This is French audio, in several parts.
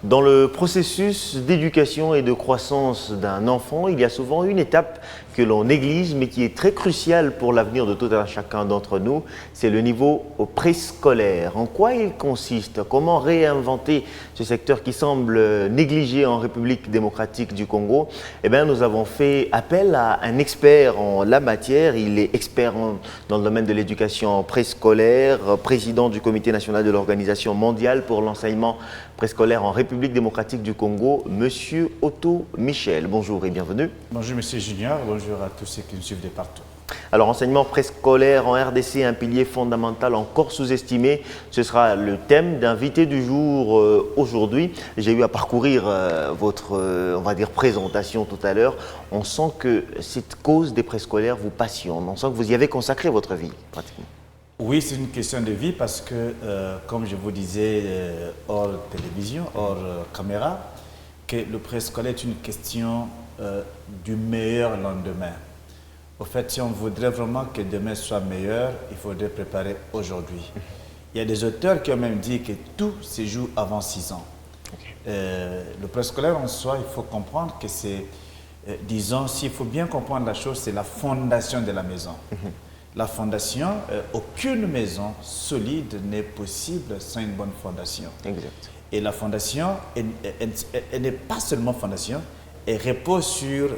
Dans le processus d'éducation et de croissance d'un enfant, il y a souvent une étape que l'on néglige mais qui est très cruciale pour l'avenir de tout un chacun d'entre nous, c'est le niveau préscolaire. En quoi il consiste? Comment réinventer ce secteur qui semble négligé en République démocratique du Congo? Eh bien, nous avons fait appel à un expert en la matière. Il est expert dans le domaine de l'éducation préscolaire, président du Comité national de l'Organisation mondiale pour l'enseignement préscolaire en République démocratique du Congo, Monsieur Otto Michel. Bonjour et bienvenue. Bonjour Monsieur Junior, bonjour à tous ceux qui nous suivent de partout. Alors, enseignement préscolaire en RDC, un pilier fondamental encore sous-estimé. Ce sera le thème d'invité du jour aujourd'hui. J'ai eu à parcourir votre, on va dire, présentation tout à l'heure. On sent que cette cause des préscolaires vous passionne. On sent que vous y avez consacré votre vie, pratiquement. Oui, c'est une question de vie parce que, comme je vous disais, hors télévision, hors caméra, que le préscolaire est une question du meilleur lendemain. Au fait, si on voudrait vraiment que demain soit meilleur, il faudrait préparer aujourd'hui. Il y a des auteurs qui ont même dit que tout se joue avant 6 ans. Le préscolaire en soi, il faut comprendre que c'est, disons, s'il faut bien comprendre la chose, c'est la fondation de la maison. La fondation, aucune maison solide n'est possible sans une bonne fondation. Exact. Et la fondation, elle n'est pas seulement fondation, elle repose sur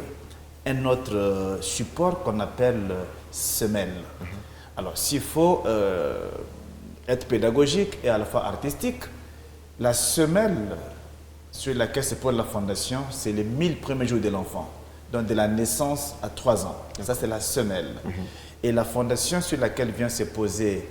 un autre support qu'on appelle semelle. Alors, s'il faut être pédagogique et à la fois artistique, la semelle sur laquelle se pose la fondation, c'est les 1000 premiers jours de l'enfant, donc de la naissance à 3 ans. Et ça, c'est la semelle. Et la fondation sur laquelle vient se poser,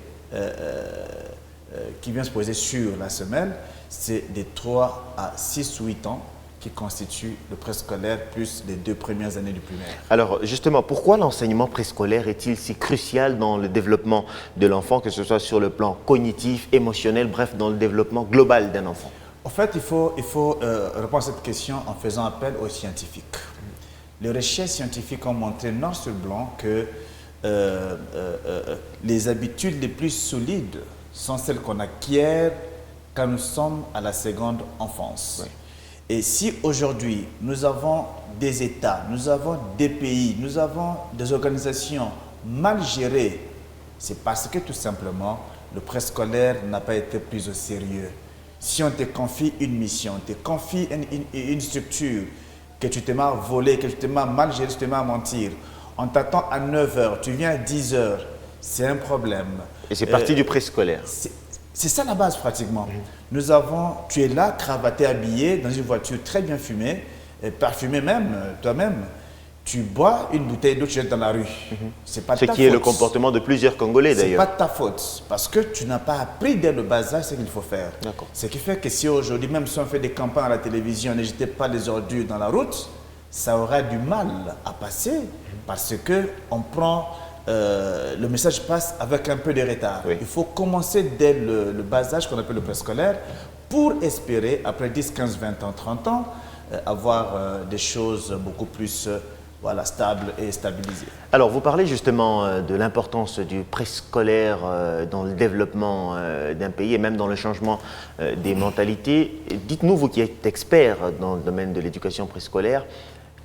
qui vient se poser sur la semelle, c'est de 3 à 6 ou 8 ans qui constituent le préscolaire plus les 2 premières années du primaire. Alors justement, pourquoi l'enseignement préscolaire est-il si crucial dans le développement de l'enfant, que ce soit sur le plan cognitif, émotionnel, bref, dans le développement global d'un enfant? En fait, il faut répondre à cette question en faisant appel aux scientifiques. Les recherches scientifiques ont montré noir sur blanc que les habitudes les plus solides sont celles qu'on acquiert quand nous sommes à la seconde enfance. Oui. Et si aujourd'hui nous avons des États, nous avons des pays, nous avons des organisations mal gérées, c'est parce que tout simplement le préscolaire n'a pas été pris au sérieux. Si on te confie une mission, on te confie une structure, que tu te mets à voler, que tu te mets à mal gérer, que tu te mets à mentir, on t'attend à 9 h, tu viens à 10 h, c'est un problème. Et c'est parti du préscolaire. C'est ça la base pratiquement. Tu es là, cravaté, habillé, dans une voiture très bien fumée, parfumée même, toi-même. Tu bois une bouteille d'eau, tu jettes dans la rue. C'est pas ta faute. Ce qui est le comportement de plusieurs Congolais d'ailleurs. C'est pas ta faute, parce que tu n'as pas appris dès le bas âge ce qu'il faut faire. Ce qui fait que si aujourd'hui, même si on fait des campagnes à la télévision, ne jetez pas les ordures dans la route, ça aura du mal à passer parce que on prend, le message passe avec un peu de retard. Oui. Il faut commencer dès le bas âge qu'on appelle le préscolaire pour espérer, après 10, 15, 20 ans, 30 ans, avoir des choses beaucoup plus stables et stabilisées. Alors, vous parlez justement de l'importance du préscolaire dans le développement d'un pays et même dans le changement des mentalités. Dites-nous, vous qui êtes expert dans le domaine de l'éducation préscolaire,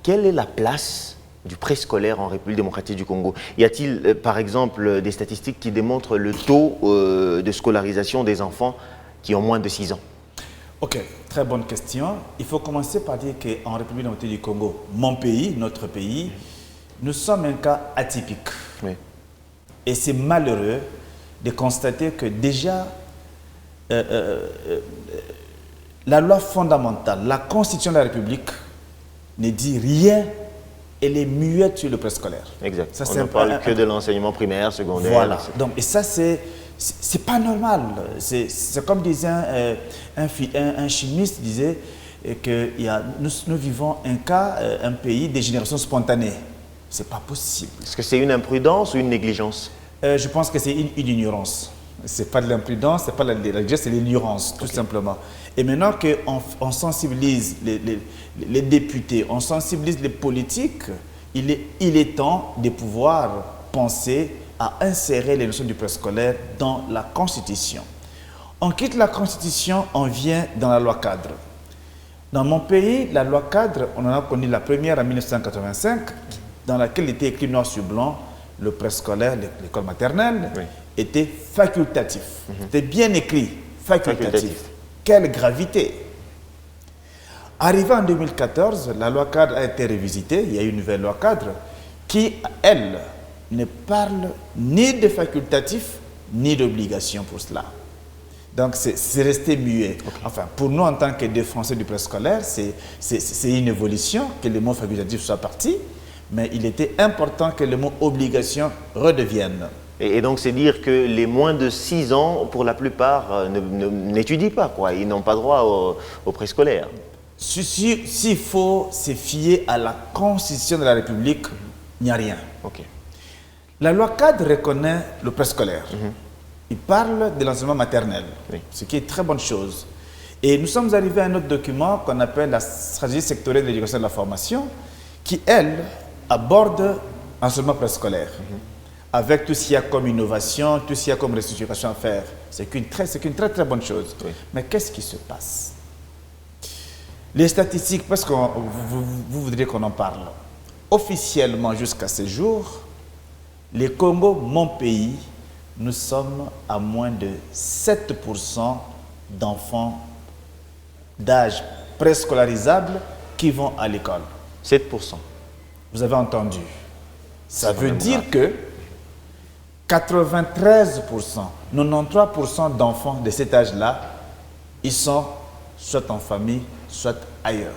quelle est la place du préscolaire en République démocratique du Congo? Y a-t-il, par exemple, des statistiques qui démontrent le taux de scolarisation des enfants qui ont moins de 6 ans? Ok, très bonne question. Il faut commencer par dire qu'en République démocratique du Congo, mon pays, notre pays, nous sommes un cas atypique. Oui. Et c'est malheureux de constater que déjà, la loi fondamentale, la Constitution de la République, ne dit rien, elle est muette sur le préscolaire. Exact. Ça, on ne parle que de l'enseignement primaire, secondaire. Voilà. Donc, et ça, c'est pas normal. C'est comme disait un chimiste disait que nous vivons un pays des générations spontanées. C'est pas possible. Est-ce que c'est une imprudence ou une négligence? Je pense que c'est une ignorance. C'est pas de l'imprudence, c'est pas de la négligence, c'est l'ignorance, tout simplement. Et maintenant qu'on sensibilise les députés, on sensibilise les politiques, il est temps de pouvoir penser à insérer les notions du préscolaire dans la Constitution. On quitte la Constitution, on vient dans la loi cadre. Dans mon pays, la loi cadre, on en a connu la première en 1985, dans laquelle il était écrit noir sur blanc, le préscolaire, l'école maternelle, était facultatif. C'était bien écrit, facultatif. Quelle gravité! Arrivé en 2014, la loi cadre a été révisitée, il y a eu une nouvelle loi cadre qui, elle, ne parle ni de facultatif, ni d'obligation pour cela. Donc, c'est resté muet. Enfin, pour nous, en tant que défenseurs du préscolaire, c'est une évolution que le mot facultatif soit parti, mais il était important que le mot obligation redevienne. Et donc, c'est dire que les moins de 6 ans, pour la plupart, n'étudient pas, quoi. Ils n'ont pas droit au préscolaire. S'il faut se fier à la Constitution de la République, il n'y a rien. La loi cadre reconnaît le préscolaire. Il parle de l'enseignement maternel, ce qui est une très bonne chose. Et nous sommes arrivés à un autre document qu'on appelle la stratégie sectorielle de l'éducation et de la formation, qui, elle, aborde l'enseignement préscolaire, avec tout ce qu'il y a comme innovation, tout ce qu'il y a comme restructuration à faire. C'est une très très bonne chose. Mais qu'est-ce qui se passe? Les statistiques, parce que vous voudriez qu'on en parle. Officiellement, jusqu'à ce jour, les Congo, mon pays, nous sommes à moins de 7% d'enfants d'âge préscolarisable qui vont à l'école. 7%. Vous avez entendu. Ça veut dire que 93%, 93% d'enfants de cet âge-là, ils sont soit en famille, soit ailleurs.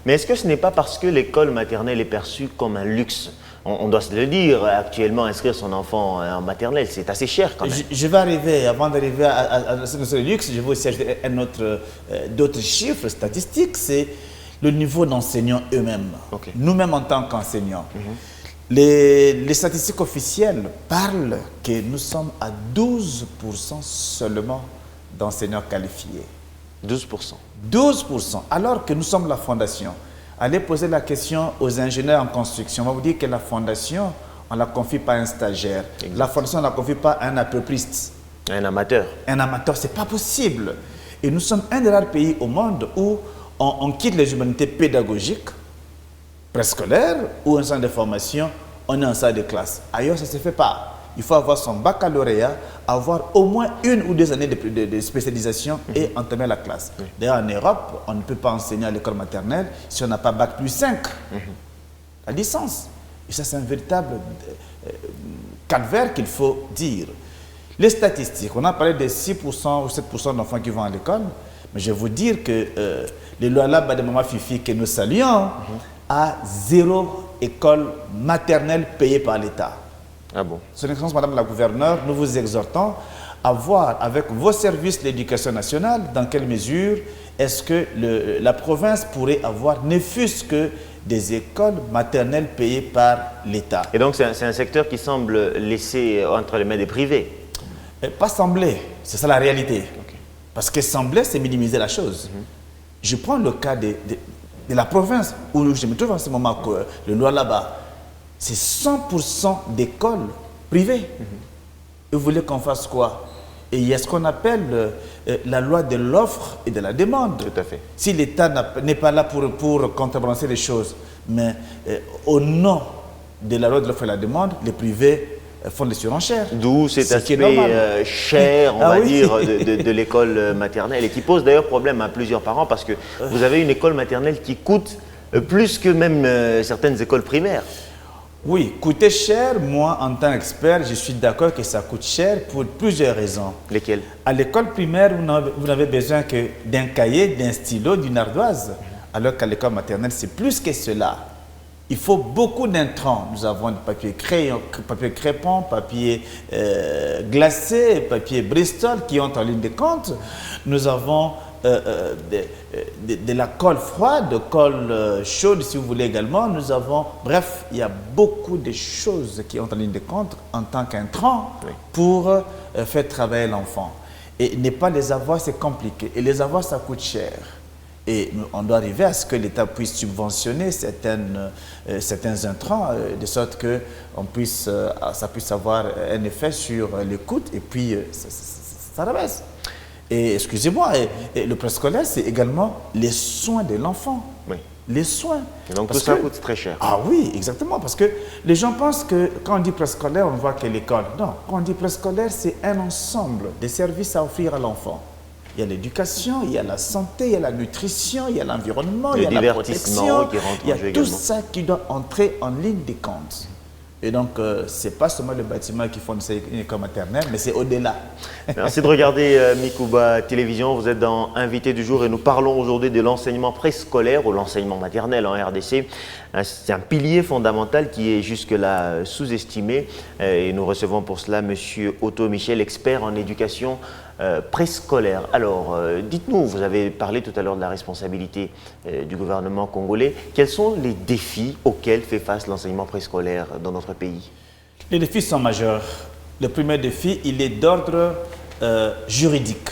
Mais est-ce que ce n'est pas parce que l'école maternelle est perçue comme un luxe? On doit se le dire, actuellement, inscrire son enfant en maternelle, c'est assez cher quand même. Je vais arriver, avant d'arriver à ce luxe, je vais aussi ajouter d'autres chiffres statistiques, c'est le niveau d'enseignants eux-mêmes. Nous-mêmes en tant qu'enseignants. Les statistiques officielles parlent que nous sommes à 12% seulement d'enseignants qualifiés. 12%. 12%, alors que nous sommes la fondation. Allez poser la question aux ingénieurs en construction. On va vous dire que la fondation, on ne la confie pas à un stagiaire. La fondation, on ne la confie pas à un apeupliste. Un amateur. Un amateur, ce n'est pas possible. Et nous sommes un des rares pays au monde où on quitte les humanités pédagogiques, préscolaires, ou un centre de formation, on est en salle de classe. Ailleurs, ça ne se fait pas. Il faut avoir son baccalauréat, avoir au moins 1 ou 2 années de spécialisation et entamer la classe. D'ailleurs, en Europe, on ne peut pas enseigner à l'école maternelle si on n'a pas bac plus 5. La licence. Et ça, c'est un véritable calvaire qu'il faut dire. Les statistiques, on a parlé de 6% ou 7% d'enfants qui vont à l'école, mais je vais vous dire que les Lualaba de Maman Fifi que nous saluons a 0 école maternelle payée par l'État. Ah bon? Son Excellence, Madame la Gouverneure, nous vous exhortons à voir avec vos services de l'éducation nationale dans quelle mesure est-ce que la province pourrait avoir, ne fût-ce que des écoles maternelles payées par l'État. Et donc c'est un secteur qui semble laissé entre les mains des privés? Pas sembler, c'est ça la réalité. Parce que sembler, c'est minimiser la chose. Je prends le cas de la province où je me trouve en ce moment, le Lualaba. C'est 100% d'écoles privées. Et vous voulez qu'on fasse quoi? Et il y a ce qu'on appelle la loi de l'offre et de la demande. Tout à fait. Si l'État n'est pas là pour contrebalancer les choses, mais au nom de la loi de l'offre et de la demande, les privés font des surenchères. D'où cet aspect cher, on va dire, de l'école maternelle, et qui pose d'ailleurs problème à plusieurs parents, parce que vous avez une école maternelle qui coûte plus que même certaines écoles primaires. Oui, coûter cher, moi en tant qu'expert, je suis d'accord que ça coûte cher pour plusieurs raisons. Lesquelles? À l'école primaire, vous n'avez besoin que d'un cahier, d'un stylo, d'une ardoise, alors qu'à l'école maternelle, c'est plus que cela. Il faut beaucoup d'intrants. Nous avons du papier crayon, papier crépon, papier glacé, papier Bristol qui ont en ligne de compte. Nous avons de la colle froide, de colle chaude si vous voulez également. Nous avons, bref, il y a beaucoup de choses qui ont en ligne de compte en tant qu'intrant pour faire travailler l'enfant. Et ne pas les avoir, c'est compliqué. Et les avoir, ça coûte cher. Et on doit arriver à ce que l'État puisse subventionner certains intrants, de sorte que ça puisse avoir un effet sur les coûts et puis ça rabaisse. Et excusez-moi, et le préscolaire, c'est également les soins de l'enfant. Oui. Les soins. Et donc tout ça coûte très cher. Ah oui, exactement. Parce que les gens pensent que quand on dit préscolaire, on voit que l'école. Non, quand on dit préscolaire, c'est un ensemble de services à offrir à l'enfant. Il y a l'éducation, il y a la santé, il y a la nutrition, il y a l'environnement, il y a la protection. Il y a tout ça qui doit entrer en ligne de compte. Et donc, ce n'est pas seulement le bâtiment qui fournit une école maternelle, mais c'est au-delà. Merci de regarder Mikouba Télévision. Vous êtes dans Invité du jour et nous parlons aujourd'hui de l'enseignement préscolaire ou l'enseignement maternel en RDC. C'est un pilier fondamental qui est jusque-là sous-estimé. Et nous recevons pour cela M. Otto Michel, expert en éducation préscolaire. Alors, dites-nous, vous avez parlé tout à l'heure de la responsabilité du gouvernement congolais. Quels sont les défis auxquels fait face l'enseignement préscolaire dans notre pays? Les défis sont majeurs. Le premier défi, il est d'ordre juridique.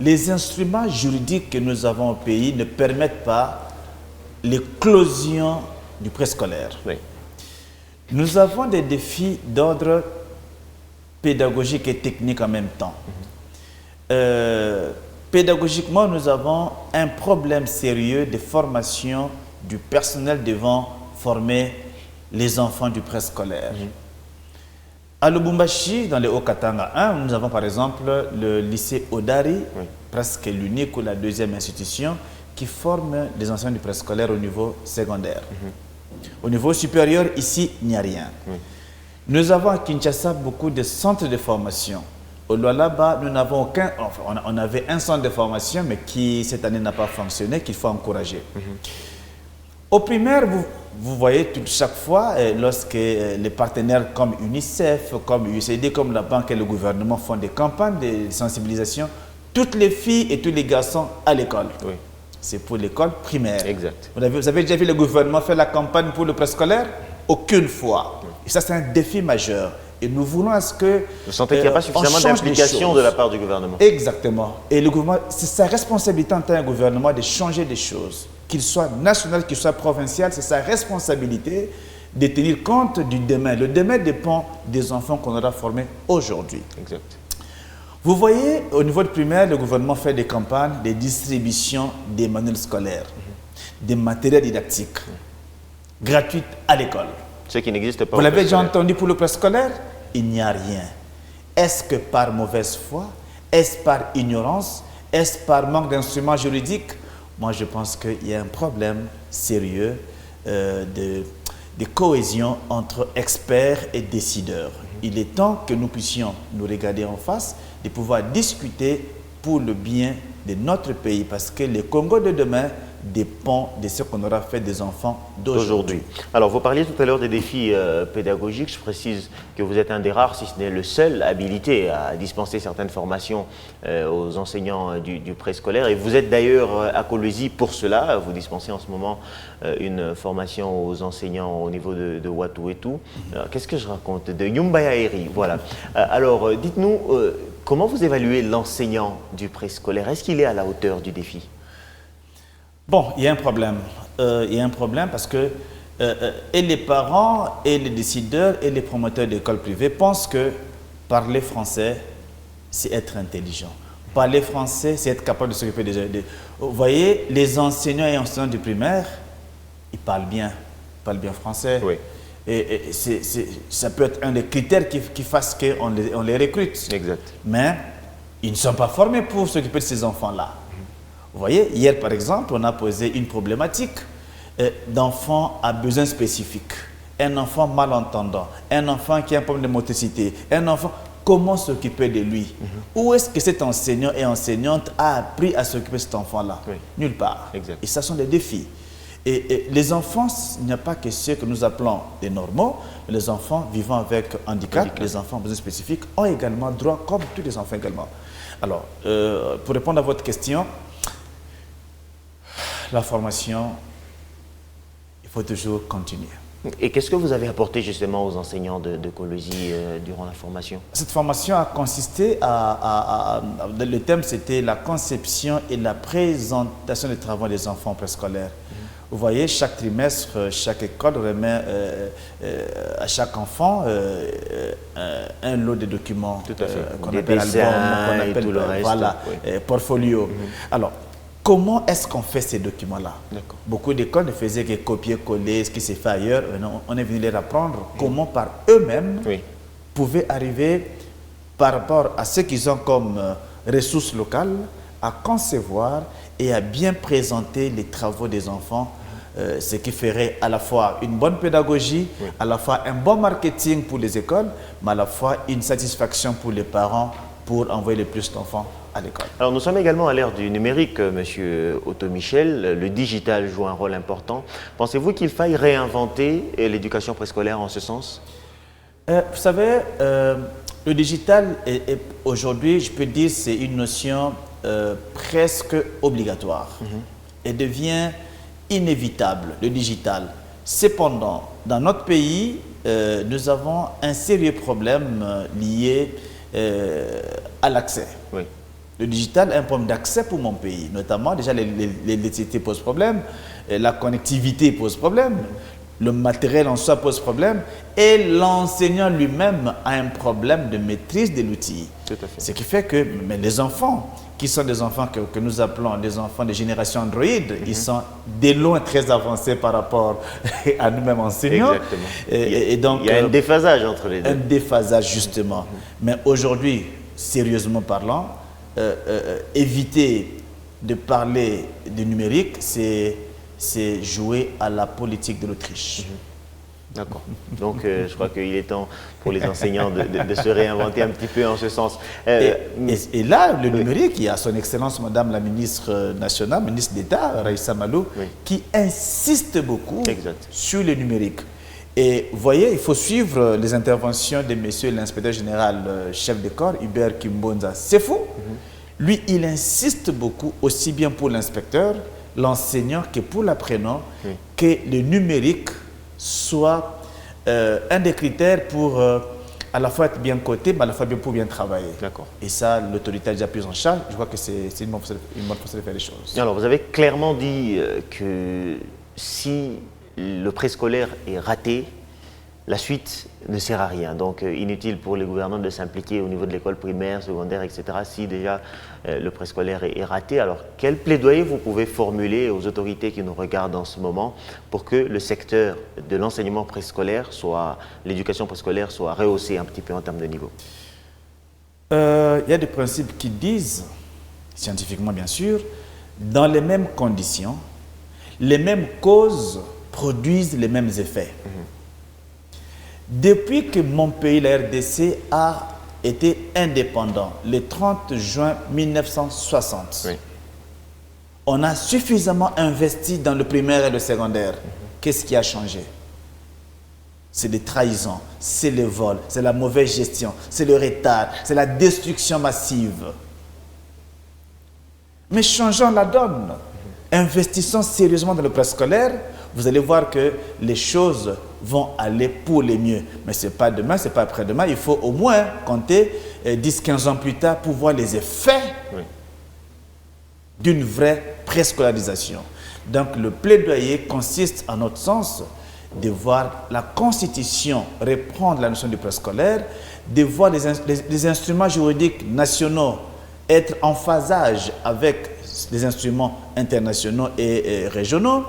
Les instruments juridiques que nous avons au pays ne permettent pas l'éclosion du préscolaire. Oui. Nous avons des défis d'ordre pédagogique et technique en même temps. Pédagogiquement, nous avons un problème sérieux de formation du personnel devant former les enfants du préscolaire. À Lubumbashi, dans le Haut-Katanga 1, nous avons par exemple le lycée Odari, presque l'unique ou la deuxième institution qui forme les enseignants du préscolaire au niveau secondaire. Au niveau supérieur, ici, il n'y a rien. Nous avons à Kinshasa beaucoup de centres de formation. Au Lualaba, nous n'avons aucun... Enfin, on avait un centre de formation, mais qui cette année n'a pas fonctionné, qu'il faut encourager. Au primaire, vous voyez chaque fois, lorsque les partenaires comme UNICEF, comme USAID, comme la banque et le gouvernement font des campagnes de sensibilisation, toutes les filles et tous les garçons à l'école. Oui. C'est pour l'école primaire. Exact. Vous avez déjà vu le gouvernement faire la campagne pour le préscolaire? Aucune fois. Et ça, c'est un défi majeur. Et nous voulons à ce que... Vous sentez qu'il n'y a pas suffisamment d'implication de la part du gouvernement? Exactement. Et le gouvernement, c'est sa responsabilité en tant que gouvernement de changer des choses. Qu'il soit national, qu'il soit provincial, c'est sa responsabilité de tenir compte du demain. Le demain dépend des enfants qu'on aura formés aujourd'hui. Exact. Vous voyez, au niveau de primaire, le gouvernement fait des campagnes de distribution des manuels scolaires, des matériels didactiques, gratuits à l'école. Ce qui n'existe pas. Vous l'avez déjà entendu pour le préscolaire? Il n'y a rien. Est-ce que par mauvaise foi? Est-ce par ignorance? Est-ce par manque d'instruments juridiques? Moi, je pense qu'il y a un problème sérieux de cohésion entre experts et décideurs. Il est temps que nous puissions nous regarder en face et pouvoir discuter pour le bien de notre pays, parce que le Congo de demain dépend de ce qu'on aura fait des enfants d'aujourd'hui. Alors, vous parliez tout à l'heure des défis pédagogiques. Je précise que vous êtes un des rares, si ce n'est le seul, habilité à dispenser certaines formations aux enseignants du préscolaire. Et vous êtes d'ailleurs à Kolwezi pour cela. Vous dispensez en ce moment une formation aux enseignants au niveau de Watu et tout. Qu'est-ce que je raconte? De Yumbayaeri, voilà. Alors, dites-nous, comment vous évaluez l'enseignant du préscolaire? Est-ce qu'il est à la hauteur du défi? Bon, il y a un problème. Il y a un problème parce que et les parents, et les décideurs, et les promoteurs d'écoles privées pensent que parler français, c'est être intelligent. Parler français, c'est être capable de s'occuper des... Vous voyez, les enseignants et enseignants du primaire, ils parlent bien français. Oui. Et ça peut être un des critères qui fasse qu'on les recrute. Exact. Mais ils ne sont pas formés pour s'occuper de ces enfants-là. Vous voyez, hier par exemple, on a posé une problématique d'enfants à besoins spécifiques. Un enfant malentendant, un enfant qui a un problème de motricité, un enfant, comment s'occuper de lui? Où est-ce que cet enseignant et enseignante a appris à s'occuper de cet enfant-là? Oui. Nulle part. Exact. Et ça sont des défis. Et les enfants, il n'y a pas que ceux que nous appelons des normaux, mais les enfants vivant avec handicap, les enfants à besoins spécifiques ont également droit, comme tous les enfants également. Alors, pour répondre à votre question, la formation, il faut toujours continuer. Et qu'est-ce que vous avez apporté justement aux enseignants de Kolwezi durant la formation? Cette formation a consisté le thème c'était la conception et la présentation des travaux des enfants préscolaires. Vous voyez, chaque trimestre, chaque école remet à chaque enfant un lot de documents qu'on appelle album, qu'on appelle voilà, portfolio. Alors, comment est-ce qu'on fait ces documents-là? Beaucoup d'écoles ne faisaient que copier-coller ce qui s'est fait ailleurs. On est venu leur apprendre comment par eux-mêmes pouvaient arriver, par rapport à ce qu'ils ont comme ressources locales, à concevoir et à bien présenter les travaux des enfants, ce qui ferait à la fois une bonne pédagogie, à la fois un bon marketing pour les écoles, mais à la fois une satisfaction pour les parents pour envoyer le plus d'enfants à l'école. Alors nous sommes également à l'ère du numérique, Monsieur Otto-Michel. Le digital joue un rôle important. Pensez-vous qu'il faille réinventer l'éducation préscolaire en ce sens? Vous savez, le digital est aujourd'hui, je peux dire, c'est une notion presque obligatoire et devient inévitable, le digital. Cependant, dans notre pays, nous avons un sérieux problème lié à l'accès. Le digital est un problème d'accès pour mon pays, notamment déjà l'électricité pose problème, la connectivité pose problème, le matériel en soi pose problème et l'enseignant lui-même a un problème de maîtrise de l'outil. Ce qui fait que les enfants, qui sont des enfants que nous appelons des enfants de génération Android, ils sont de loin très avancés par rapport à nous-mêmes enseignants. Et donc, il y a un déphasage entre les deux. Un déphasage justement. Mais aujourd'hui, sérieusement parlant, éviter de parler du numérique, c'est jouer à la politique de l'Autriche. D'accord. Donc, je crois qu'il est temps pour les enseignants de se réinventer un petit peu en ce sens. Et là, le numérique, il y a son Excellence Madame la ministre nationale, ministre d'État, Raïssa Malou, qui insiste beaucoup sur le numérique. Et vous voyez, il faut suivre les interventions de monsieur l'inspecteur général chef de corps, Hubert Kimbonza. C'est fou. Lui, il insiste beaucoup, aussi bien pour l'inspecteur, l'enseignant que pour l'apprenant, que le numérique soit un des critères pour à la fois être bien coté, mais à la fois pour bien travailler. Et ça, l'autorité a déjà pris en charge. Je vois que c'est une bonne façon de faire les choses. Alors, vous avez clairement dit que si le préscolaire est raté, la suite ne sert à rien. Donc, inutile pour les gouvernants de s'impliquer au niveau de l'école primaire, secondaire, etc. si déjà le préscolaire est raté. Alors, quel plaidoyer vous pouvez formuler aux autorités qui nous regardent en ce moment pour que le secteur de l'enseignement préscolaire, l'éducation préscolaire, soit rehaussé un petit peu en termes de niveau? Il y a des principes qui disent, scientifiquement bien sûr, dans les mêmes conditions, les mêmes causes produisent les mêmes effets. Depuis que mon pays, la RDC, a été indépendant, le 30 juin 1960, on a suffisamment investi dans le primaire et le secondaire. Qu'est-ce qui a changé? C'est des trahisons, c'est le vol, c'est la mauvaise gestion, c'est le retard, c'est la destruction massive. Mais changeons la donne. Investissons sérieusement dans le préscolaire, vous allez voir que les choses vont aller pour le mieux. Mais ce n'est pas demain, ce n'est pas après-demain. Il faut au moins compter 10-15 ans plus tard pour voir les effets d'une vraie préscolarisation. Donc le plaidoyer consiste, en notre sens, de voir la Constitution reprendre la notion du préscolaire, de voir les instruments juridiques nationaux être en phasage avec les instruments internationaux et régionaux,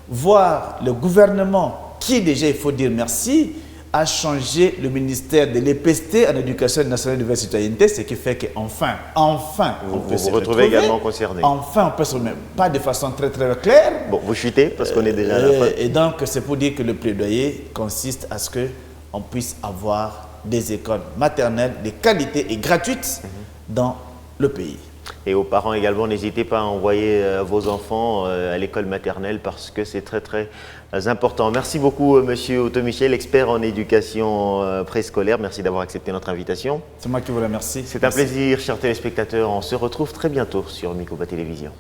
voir le gouvernement qui déjà, il faut dire merci, a changé le ministère de l'EPST en éducation nationale et de la citoyenneté, ce qui fait qu'enfin, on peut se retrouver également concerné. Enfin, on peut se retrouver, pas de façon très claire. Bon, vous chutez parce qu'on est déjà à la fin. Et donc, c'est pour dire que le plaidoyer consiste à ce qu'on puisse avoir des écoles maternelles de qualité et gratuites dans le pays. Et aux parents également, n'hésitez pas à envoyer vos enfants à l'école maternelle parce que c'est très important. Merci beaucoup Monsieur Otto-Michel, expert en éducation préscolaire. Merci d'avoir accepté notre invitation. C'est moi qui vous remercie. C'est un plaisir, chers téléspectateurs. On se retrouve très bientôt sur Mikoba Télévision.